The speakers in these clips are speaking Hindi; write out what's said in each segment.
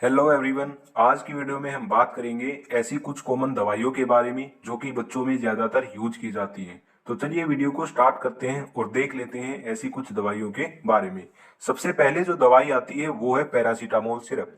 Hello everyone. आज की वीडियो में हम बात करेंगे ऐसी कुछ कॉमन दवाइयों के बारे में जो कि बच्चों में ज़्यादातर यूज की जाती हैं। तो चलिए वीडियो को स्टार्ट करते हैं और देख लेते हैं ऐसी कुछ दवाइयों के बारे में। सबसे पहले जो दवाई आती है वो है पैरासीटामोल सिरप।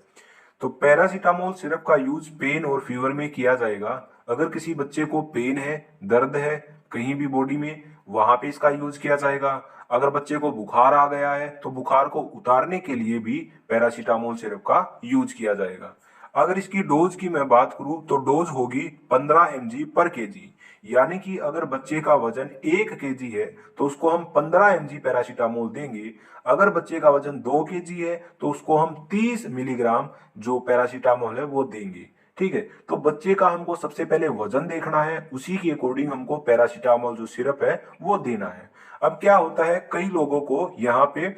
तो पैरासीटामोल सिरप का यूज पेन और फीवर में किया जाएगा। अगर किसी बच्चे को पेन है, दर्द है कहीं भी बॉडी में, वहां पे इसका यूज किया जाएगा। अगर बच्चे को बुखार आ गया है तो बुखार को उतारने के लिए भी पैरासीटामोल सिरप का यूज किया जाएगा। अगर इसकी डोज की मैं बात करूं तो डोज होगी 15 mg पर केजी। यानी कि अगर बच्चे का वजन 1 kg है तो उसको हम 15 mg पैरासीटामोल देंगे। अगर बच्चे का वजन 2 kg है तो उसको हम 30 मिलीग्राम जो पैरासीटामोल है वो देंगे। ठीक है, तो बच्चे का हमको सबसे पहले वजन देखना है, उसी के अकॉर्डिंग हमको पैरासीटामोल जो सिरप है वो देना है। अब क्या होता है, कई लोगों को यहाँ पे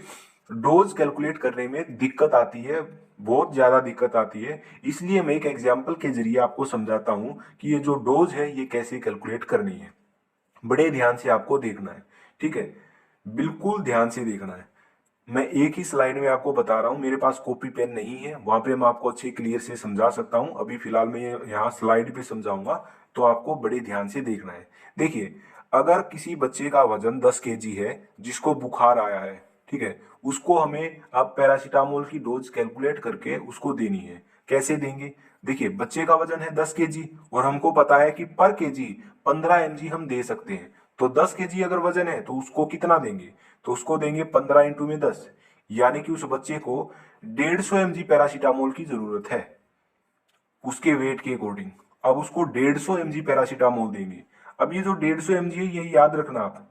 डोज कैलकुलेट करने में दिक्कत आती है, बहुत ज्यादा दिक्कत आती है। इसलिए मैं एक एग्जाम्पल के जरिए आपको समझाता हूं कि ये जो डोज है ये कैसे कैलकुलेट करनी है। बड़े ध्यान से आपको देखना है। ठीक है, बिल्कुल ध्यान से देखना है। मैं एक ही स्लाइड में आपको बता रहा हूं, मेरे पास कॉपी पेन नहीं है, वहां पे मैं आपको अच्छे क्लियर से समझा सकता हूं। अभी फिलहाल मैं यहाँ स्लाइड पे समझाऊंगा, तो आपको बड़े ध्यान से देखना है। देखिए, अगर किसी बच्चे का वजन 10 kg है जिसको बुखार आया है, ठीक है, उसको हमें अब पैरासीटामोल की डोज कैलकुलेट करके उसको देनी है। कैसे देंगे? देखिए, बच्चे का वजन है 10 kg और हमको पता है कि पर केजी 15 mg हम दे सकते हैं। तो 10 kg अगर वजन है तो उसको कितना देंगे? तो उसको देंगे 15 × 10, यानी कि उस बच्चे को 150 mg पैरासीटामोल की जरूरत है उसके वेट के अकॉर्डिंग। अब उसको 150 mg पैरासीटामोल देंगे। अब ये जो 150 mg है ये याद रखना आप,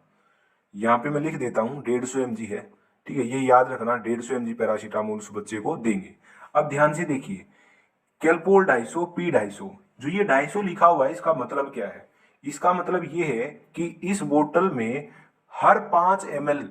यहाँ पे मैं लिख देता हूँ 150 mg है। ठीक है, ये याद रखना 150 mg पैरासीटामोल उस बच्चे को देंगे। अब ध्यान से देखिए, कैलपोल 250 पी 250, जो ये 250 लिखा हुआ है इसका मतलब क्या है? इसका मतलब ये है कि इस बोतल में हर 5 ml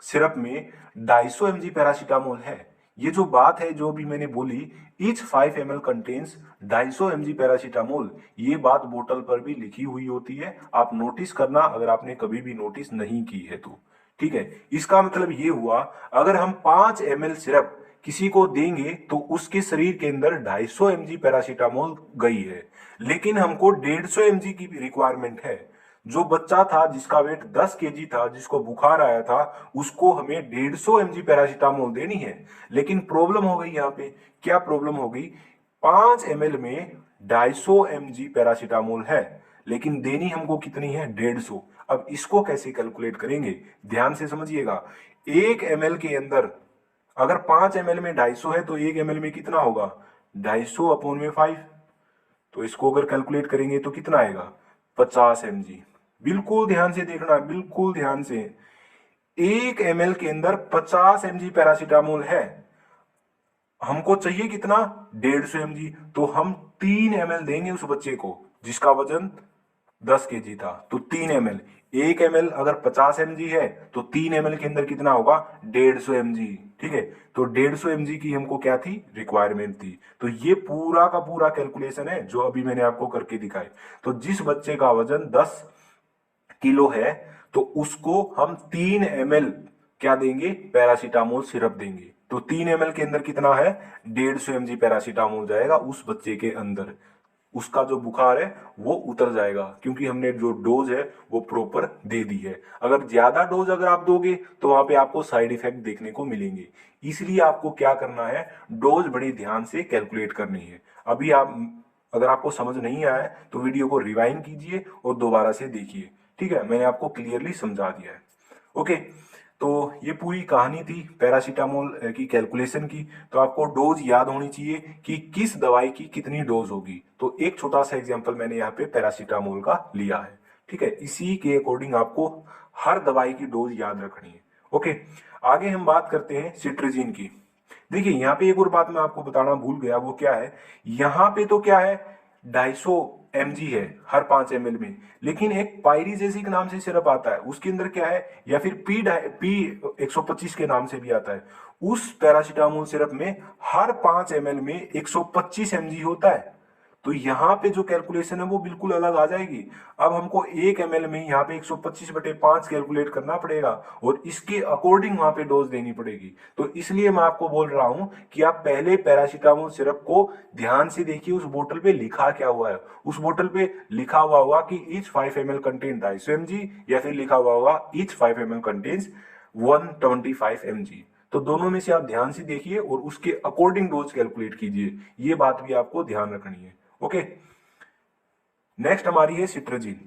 सिरप में 250 mg पैरासीटामोल है। ये जो बात है जो भी मैंने बोली, each 5 ml contains 250 mg paracetamol, ये बात बोतल पर भी लिखी हुई होती है। आप नोटिस करना अगर आपने कभी भी नोटिस नहीं की है तो। ठीक है, इसका मतलब ये हुआ, अगर हम 5 ml सिरप किसी को देंगे तो उसके शरीर के अंदर 250 mg पैरासीटामोल गई है, लेकिन हमको 150 mg की रिक्वायरमेंट है। जो बच्चा था जिसका वेट 10 kg था, जिसको बुखार आया था, उसको हमें 150 mg पैरासीटामोल देनी है। लेकिन प्रॉब्लम हो गई यहाँ पे। क्या प्रॉब्लम हो गई? 5 ml में 250 mg पैरासीटामोल है, लेकिन देनी हमको कितनी है? 150। अब इसको कैसे कैलकुलेट करेंगे? ध्यान से समझिएगा। 1 ml के अंदर अगर 5 ml में 250 है तो 1 ml में कितना होगा? 250/5। तो इसको अगर कैलकुलेट करेंगे तो कितना आएगा? 50 mg। बिल्कुल ध्यान से देखना, बिल्कुल ध्यान से। 1 ml के अंदर 50 mg पैरासीटामोल है, हमको चाहिए कितना? 150 mg। तो हम 3 ml देंगे उस बच्चे को जिसका वजन 10 kg था। तो 3 ml, 1 ml अगर 50 mg है तो 3 ml के अंदर कितना होगा? 150 mg। ठीक है, तो 150 mg की हमको क्या थी? रिक्वायरमेंट थी। तो ये पूरा का पूरा कैलकुलेशन है जो अभी मैंने आपको करके दिखाई। तो जिस बच्चे का वजन 10 किलो है तो उसको हम 3 ml क्या देंगे? पैरासीटामोल सिरप देंगे। तो 3 ml के अंदर कितना है? 150 mg पैरासीटामोल जाएगा उस बच्चे के अंदर। उसका जो बुखार है वो उतर जाएगा, क्योंकि हमने जो डोज है वो प्रॉपर दे दी है। अगर ज्यादा डोज अगर आप दोगे तो वहां पे आपको साइड इफेक्ट देखने को मिलेंगे। इसलिए आपको क्या करना है? डोज बड़े ध्यान से कैलकुलेट करनी है। अभी आप, अगर आपको समझ नहीं आया है तो वीडियो को रिवाइंड कीजिए और दोबारा से देखिए। ठीक है, मैंने आपको क्लियरली समझा दिया है। ओके, तो ये पूरी कहानी थी पैरासीटामोल की कैलकुलेशन की। तो आपको डोज याद होनी चाहिए कि किस दवाई की कितनी डोज होगी। तो एक छोटा सा एग्जांपल मैंने यहाँ पे पैरासीटामोल का लिया है। ठीक है, इसी के अकॉर्डिंग आपको हर दवाई की डोज याद रखनी है। ओके, आगे हम बात करते हैं सिट्रिजिन की। देखिए, यहाँ पे एक और बात मैं आपको बताना भूल गया, वो क्या है? यहाँ पे तो क्या है, 250 mg है हर 5 ml में, लेकिन एक पायरीजेसिक नाम से सिरप आता है, उसके अंदर क्या है, या फिर पी 125 के नाम से भी आता है। उस पैरासीटामोल सिरप में हर 5 ml में 125 mg होता है। तो यहाँ पे जो कैलकुलेशन है वो बिल्कुल अलग आ जाएगी। अब हमको 1 ml में यहाँ पे 125/5 कैलकुलेट करना पड़ेगा और इसके अकॉर्डिंग वहां पे डोज देनी पड़ेगी। तो इसलिए मैं आपको बोल रहा हूं कि आप पहले पैरासीटामोल सिरप को ध्यान से देखिए उस बोतल पे लिखा क्या हुआ है। उस बोतल पे लिखा हुआ होगा कि ईच 5 ml कंटेन 250 mg, या फिर लिखा हुआ होगा ईच 5 ml कंटेन्स 125 mg। तो दोनों में से आप ध्यान से देखिए और उसके अकॉर्डिंग डोज कैलकुलेट कीजिए, ये बात भी आपको ध्यान रखनी है। ओके, नेक्स्ट हमारी है सिट्राजिन।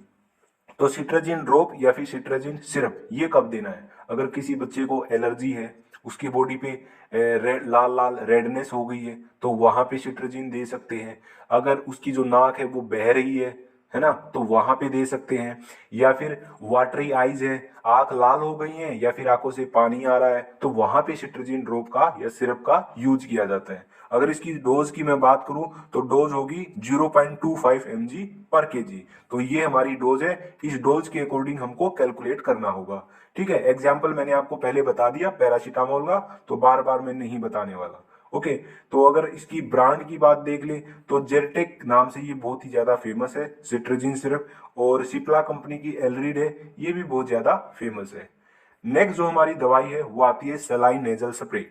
तो सिट्राजिन ड्रॉप या फिर सिट्राजिन सिरप ये कब देना है? अगर किसी बच्चे को एलर्जी है, उसकी बॉडी पे रेड लाल लाल रेडनेस हो गई है, तो वहां पे सिट्राजिन दे सकते हैं। अगर उसकी जो नाक है वो बह रही है ना, तो वहां पे दे सकते हैं। या फिर वाटरी आईज है, आंख लाल हो गई है या फिर आंखों से पानी आ रहा है, तो वहां पे सिट्राजिन ड्रॉप का या सिरप का यूज किया जाता है। अगर इसकी डोज की मैं बात करूं तो डोज होगी 0.25 mg पर kg। तो ये हमारी डोज है, इस डोज के अकॉर्डिंग हमको कैलकुलेट करना होगा। ठीक है, एग्जाम्पल मैंने आपको पहले बता दिया पैरासीटामोल का, तो बार बार मैं नहीं बताने वाला। ओके, तो अगर इसकी ब्रांड की बात देख ले तो जेरटेक नाम से ये बहुत ही ज्यादा फेमस है सिट्राजिन सिरप, और सिप्ला कंपनी की एलरीड है, ये भी बहुत ज्यादा फेमस है। नेक्स्ट जो हमारी दवाई है वो आती है सेलाइन नेजल स्प्रे।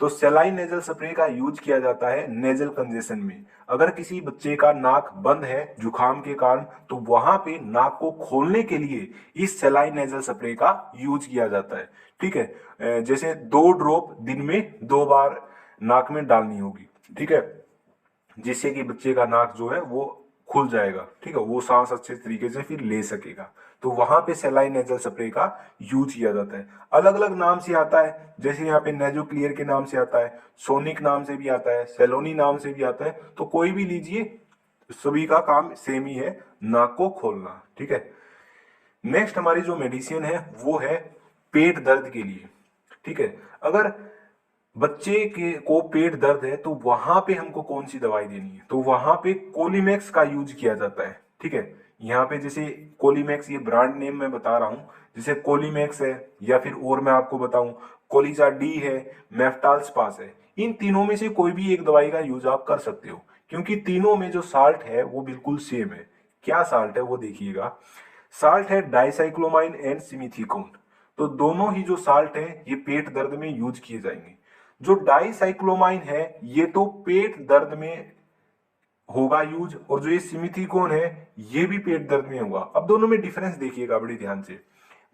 तो सेलाइन नेजल स्प्रे का यूज किया जाता है नेजल कंजेशन में। अगर किसी बच्चे का नाक बंद है जुकाम के कारण, तो वहां पे नाक को खोलने के लिए इस सेलाइन नेजल स्प्रे का यूज किया जाता है। ठीक है, जैसे 2 ड्रॉप दिन में 2 बार नाक में डालनी होगी। ठीक है, जिससे कि बच्चे का नाक जो है वो खुल जाएगा। ठीक है, वो सांस अच्छे तरीके से फिर ले सकेगा। तो वहां पे सेलाइन नेजल स्प्रे का यूज किया जाता है। अलग अलग नाम से आता है, जैसे यहाँ पे नेजो क्लियर के नाम से आता है, सोनिक नाम से भी आता है, सेलोनी नाम से भी आता है। तो कोई भी लीजिए, सभी का काम सेम ही है, नाक को खोलना। ठीक है, नेक्स्ट हमारी जो मेडिसिन है वो है पेट दर्द के लिए। ठीक है, अगर बच्चे के को पेट दर्द है तो वहां पे हमको कौन सी दवाई देनी है? तो वहां पे कोलीमैक्स का यूज किया जाता है। ठीक है, यहाँ पे जैसे कोलीमैक्स, ये ब्रांड नेम मैं बता रहा हूँ, जैसे कोलीमैक्स है, या फिर और मैं आपको बताऊं कोलिजा डी है, मेफ्टाल स्पास है। इन तीनों में से कोई भी एक दवाई का यूज आप कर सकते हो, क्योंकि तीनों में जो साल्ट है वो बिल्कुल सेम है। क्या साल्ट है वो देखिएगा, साल्ट है डाइसाइक्लोमाइन एंड सिमिथीकोन। तो दोनों ही जो साल्ट है ये पेट दर्द में यूज किए जाएंगे। जो डाइसाइक्लोमाइन है ये तो पेट दर्द में होगा यूज, और जो ये सिमिथीकोन है ये भी पेट दर्द में होगा। अब दोनों में डिफरेंस देखिएगा बड़ी ध्यान से।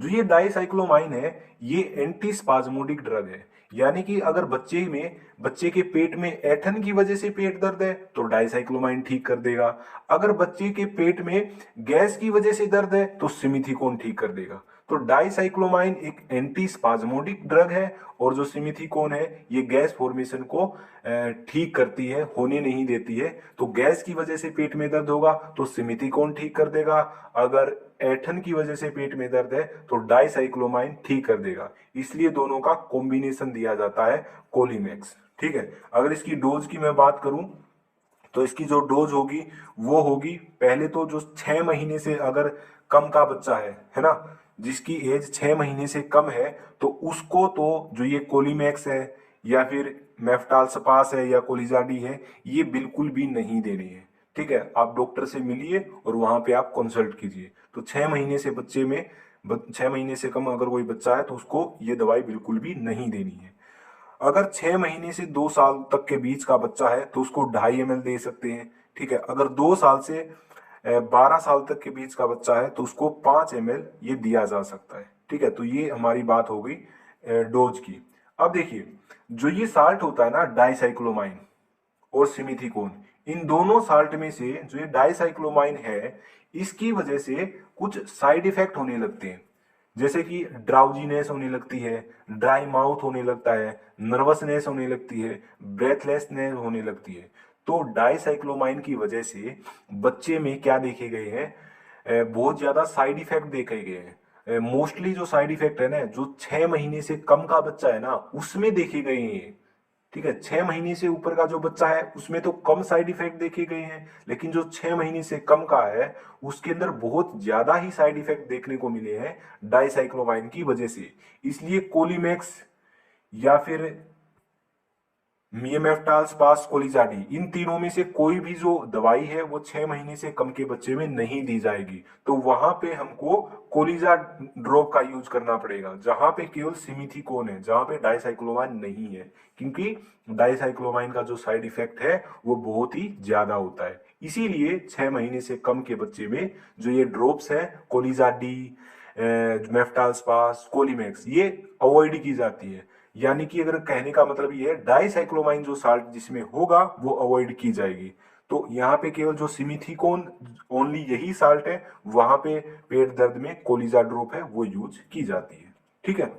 जो ये डाइसाइक्लोमाइन है ये एंटी स्पाज्मोडिक ड्रग है, यानी कि अगर बच्चे के पेट में ऐठन की वजह से पेट दर्द है तो डाइसाइक्लोमाइन ठीक कर देगा। अगर बच्चे के पेट में गैस की वजह से दर्द है तो सिमिथीकोन ठीक कर देगा। तो डाइसाइक्लोमाइन एक एंटी स्पाज्मोडिक ड्रग है, और जो सिमिथीकोन है ये गैस फॉर्मेशन को ठीक करती है, होने नहीं देती है। तो गैस की वजह से पेट में दर्द होगा तो सिमिथीकोन ठीक कर देगा, अगर ऐठन की वजह से पेट में दर्द है तो डाइसाइक्लोमाइन ठीक कर देगा। इसलिए दोनों का कॉम्बिनेशन दिया जाता है कोलीमैक्स। ठीक है, अगर इसकी डोज की मैं बात करूं तो इसकी जो डोज होगी वो होगी, पहले तो जो 6 महीने से अगर कम का बच्चा है ना, जिसकी एज 6 महीने से कम है, तो उसको तो जो ये कोलीमैक्स है या फिर मेफ्टाल स्पास है या कोलिजाडी है ये बिल्कुल भी नहीं देनी है। ठीक है, आप डॉक्टर से मिलिए और वहां पे आप कंसल्ट कीजिए। तो 6 महीने से बच्चे में 6 महीने से कम अगर कोई बच्चा है तो उसको ये दवाई बिल्कुल भी नहीं देनी है। अगर 6 महीने से 2 साल तक के बीच का बच्चा है तो उसको 2.5 ml दे सकते हैं। ठीक है, अगर 2 साल से 12 साल तक के बीच का बच्चा है तो उसको 5 ml ये दिया जा सकता है। ठीक है, तो ये हमारी बात हो गई डोज की। अब देखिए, जो ये साल्ट होता है ना डाइसाइक्लोमाइन और सिमिथीकोन, इन दोनों साल्ट में से जो ये डाइसाइक्लोमाइन है इसकी वजह से कुछ साइड इफेक्ट होने लगते हैं, जैसे कि ड्राउजीनेस होने लगती है, ड्राई माउथ होने लगता है, नर्वसनेस होने लगती है, ब्रेथलेसनेस होने लगती है। तो डाइसाइक्लोमाइन की वजह से बच्चे में क्या देखे गए हैं, बहुत ज्यादा साइड इफेक्ट देखे गए हैं। मोस्टली जो साइड इफेक्ट है ना, जो 6 महीने से कम का बच्चा है ना उसमें देखे गए हैं। ठीक है, 6 महीने से ऊपर का जो बच्चा है उसमें तो कम साइड इफेक्ट देखे गए हैं, लेकिन जो 6 महीने से कम का है उसके अंदर बहुत ज्यादा ही साइड इफेक्ट देखने को मिले हैं डाइसाइक्लोमाइन की वजह से। इसलिए कोलीमैक्स या फिर मियमेफ्टाल, स्पास, कोलिजाडी, इन तीनों में से कोई भी जो दवाई है वो 6 महीने से कम के बच्चे में नहीं दी जाएगी। तो वहां पे हमको कोलिजा ड्रॉप का यूज करना पड़ेगा, जहां पे केवल सिमिथिकोन है, जहां पे डाइसाइक्लोमाइन नहीं है, क्योंकि डाइसाइक्लोमाइन का जो साइड इफेक्ट है वो बहुत ही ज्यादा होता है। इसीलिए 6 महीने से कम के बच्चे में जो ये ड्रॉप्स है कोलिजा डी, मेफ्टाल स्पास, कोलीमैक्स, ये अवॉइड की जाती है। यानी कि अगर कहने का मतलब ये है डाइसाइक्लोमाइन जो साल्ट जिसमें होगा वो अवॉइड की जाएगी। तो यहाँ पे केवल जो सिमिथिकोन ओनली यही साल्ट है, वहां पे पेट दर्द में कोलिजा ड्रॉप है वो यूज की जाती है। ठीक है।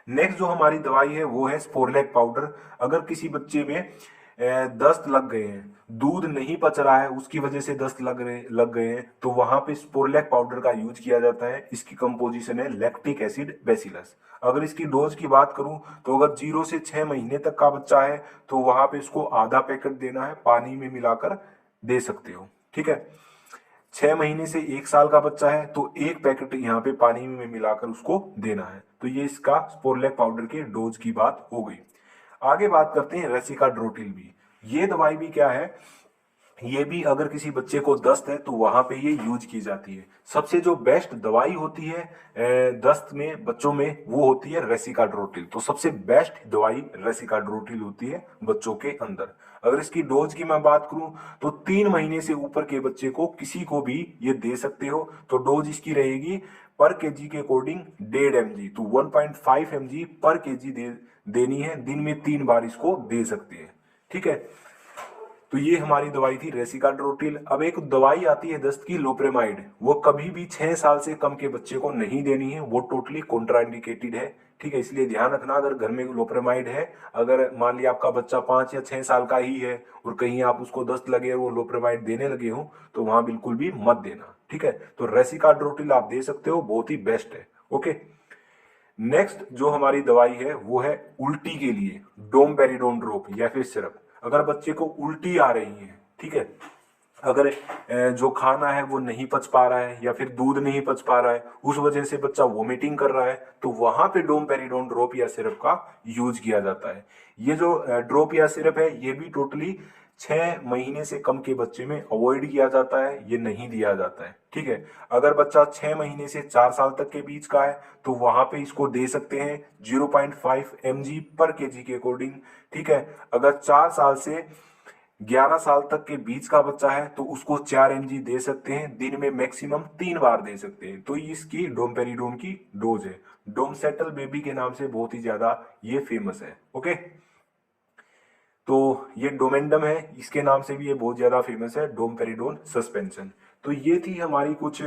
नेक्स्ट जो हमारी दवाई है वो है स्पोरलैक पाउडर। अगर किसी बच्चे में दस्त लग गए हैं, दूध नहीं पच रहा है, उसकी वजह से दस्त लग गए हैं, तो वहां पे स्पोरलैक पाउडर का यूज किया जाता है। इसकी कंपोजिशन है लैक्टिक एसिड बेसिलस। अगर इसकी डोज की बात करूं तो अगर 0 से 6 महीने तक का बच्चा है तो वहां पे इसको आधा पैकेट देना है, पानी में मिलाकर दे सकते हो। ठीक है। 6 महीने से 1 साल का बच्चा है तो एक पैकेट यहाँ पे पानी में मिलाकर उसको देना है। तो ये इसका स्पोरलैक पाउडर के डोज की बात हो गई। आगे बात करते हैं रेसिका ड्रोटिल भी। ये दवाई भी क्या है, ये भी अगर किसी बच्चे को दस्त है तो वहां पे ये यूज की जाती है। सबसे जो बेस्ट दवाई होती है दस्त में बच्चों में वो होती है रेसिकाड्रोटिल। तो सबसे बेस्ट दवाई रेसिकाड्रोटिल होती है बच्चों के अंदर। अगर इसकी डोज की मैं बात करूं तो 3 महीने से ऊपर के बच्चे को किसी को भी ये दे सकते हो। तो डोज इसकी रहेगी पर केजी के अकॉर्डिंग 1.5 mg तो 1.5 mg पर केजी देनी है। दिन में 3 बार इसको दे सकते हैं। ठीक है। तो ये हमारी दवाई थी रेसिकाड्रोटिल। अब एक दवाई आती है दस्त की, लोप्रेमाइड। वो कभी भी 6 साल से कम के बच्चे को नहीं देनी है, वो टोटली कॉन्ट्राइंडिकेटेड है। ठीक है। इसलिए ध्यान रखना, अगर घर में लोप्रेमाइड है, अगर मान लिया आपका बच्चा 5 या 6 साल का ही है और कहीं आप उसको दस्त लगे और वो लोप्रेमाइड देने लगे हो तो वहां बिल्कुल भी मत देना। ठीक है। तो रेसिकाड्रोटिल आप दे सकते हो, बहुत ही बेस्ट है। ओके। नेक्स्ट जो हमारी दवाई है वो है उल्टी के लिए डोमपेरिडोन ड्रॉप या फिर सिरप। अगर बच्चे को उल्टी आ रही है, ठीक है, अगर जो खाना है वो नहीं पच पा रहा है या फिर दूध नहीं पच पा रहा है, उस वजह से बच्चा वोमिटिंग कर रहा है, तो वहां पे डोमपेरिडोन ड्रॉप या सिरप का यूज किया जाता है। ये जो ड्रॉप या सिरप है ये भी टोटली 6 महीने से कम के बच्चे में अवॉइड किया जाता है, ये नहीं दिया जाता है। ठीक है। अगर बच्चा 6 महीने से 4 साल तक के बीच का है तो वहां पे इसको दे सकते हैं 0.5 mg पर केजी के अकॉर्डिंग। ठीक है। अगर 4 साल से 11 साल तक के बीच का बच्चा है तो उसको 4 mg दे सकते हैं, दिन में मैक्सिमम 3 बार दे सकते हैं। तो इसकी डोमपेरिडोन की डोज है। डोमसेटल बेबी के नाम से बहुत ही ज्यादा ये फेमस है। ओके। तो ये डोमेंडम है, इसके नाम से भी ये बहुत ज्यादा फेमस है, डोमपेरिडोन सस्पेंशन। तो ये थी हमारी कुछ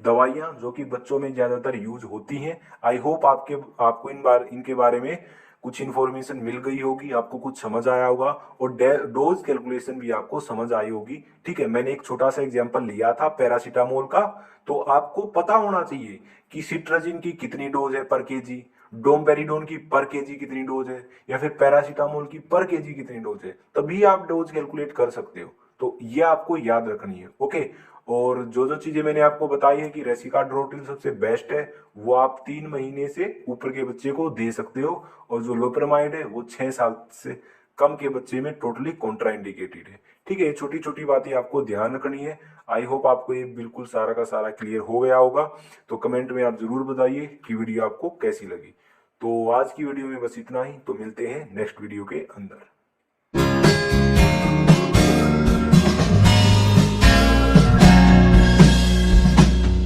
दवाइयां जो कि बच्चों में ज्यादातर यूज होती हैं। आई होप आपको इनके बारे में कुछ इन्फॉर्मेशन मिल गई होगी, आपको कुछ समझ आया होगा और डोज कैलकुलेशन भी आपको समझ आई होगी। ठीक है। मैंने एक छोटा सा एग्जांपल लिया था पैरासीटामोल का, तो आपको पता होना चाहिए कि सिट्राजिन की कितनी डोज है पर केजी, डोमपेरिडोन की पर केजी कितनी डोज है, या फिर पैरासीटामोल की पर केजी कितनी डोज है, तभी आप डोज कैलकुलेट कर सकते हो। तो ये आपको याद रखनी है। ओके। और जो जो चीजें मैंने आपको बताई है कि रेसिकाड्रोटिल सबसे बेस्ट है, वो आप 3 महीने से ऊपर के बच्चे को दे सकते हो। और जो लोपेरामाइड है वो 6 साल से कम के बच्चे में टोटली कॉन्ट्राइंडिकेटेड है। ठीक है। ये छोटी छोटी बातें आपको ध्यान रखनी है। आई होप आपको ये बिल्कुल सारा का सारा क्लियर हो गया होगा। तो कमेंट में आप जरूर बताइए कि वीडियो आपको कैसी लगी। तो आज की वीडियो में बस इतना ही, तो मिलते हैं नेक्स्ट वीडियो के अंदर।